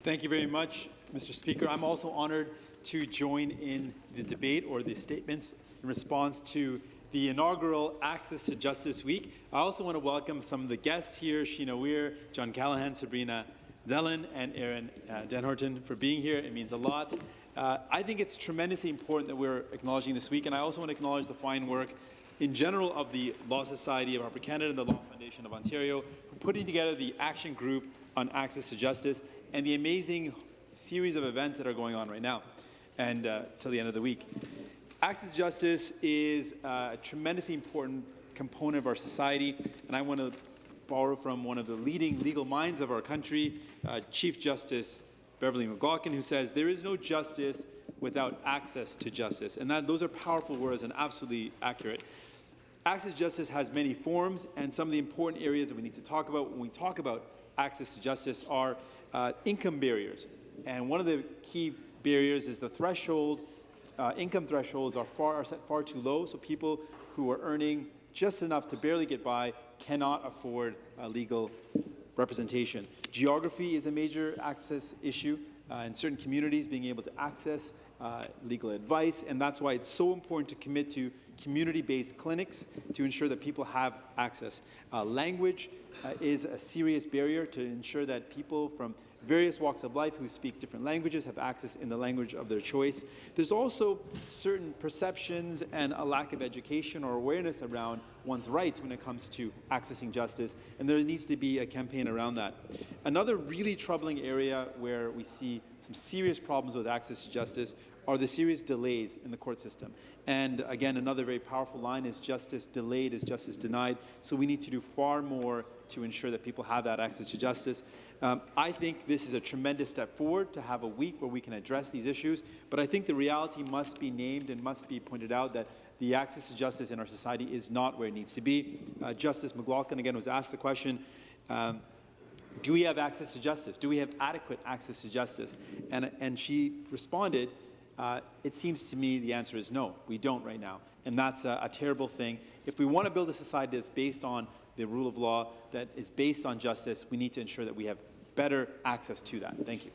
Thank you very much, Mr. Speaker. I'm also honoured to join in the debate or the statements in response to the inaugural Access to Justice Week. I also want to welcome some of the guests here, Sheena Weir, John Callahan, Sabrina Dellin, and Aaron Denhorton for being here. It means a lot. I think it's tremendously important that we're acknowledging this week, and I also want to acknowledge the fine work in general of the Law Society of Upper Canada and the Law Foundation of Ontario for putting together the Action Group on Access to Justice and the amazing series of events that are going on right now and till the end of the week. Access to justice is a tremendously important component of our society, and I want to borrow from one of the leading legal minds of our country, Chief Justice Beverly McLachlin, who says, "There is no justice without access to justice." And those are powerful words and absolutely accurate. Access to justice has many forms, and some of the important areas that we need to talk about when we talk about access to justice are income barriers. And one of the key barriers is the threshold. Income thresholds are set far too low, so people who are earning just enough to barely get by cannot afford legal representation. Geography is a major access issue in certain communities, being able to access legal advice, and that's why it's so important to commit to community-based clinics to ensure that people have access. Language is a serious barrier to ensure that people from various walks of life who speak different languages have access in the language of their choice. There's also certain perceptions and a lack of education or awareness around one's rights when it comes to accessing justice, and there needs to be a campaign around that. Another really troubling area where we see some serious problems with access to justice are the serious delays in the court system. And again, another very powerful line is justice delayed is justice denied. So we need to do far more to ensure that people have that access to justice. I think this is a tremendous step forward to have a week where we can address these issues, but I think the reality must be named and must be pointed out that the access to justice in our society is not where it needs to be. Justice McLachlin, again, was asked the question, do we have access to justice? Do we have adequate access to justice? And she responded, it seems to me the answer is no, we don't right now. And that's a terrible thing. If we want to build a society that's based on the rule of law, that is based on justice, we need to ensure that we have better access to that. Thank you.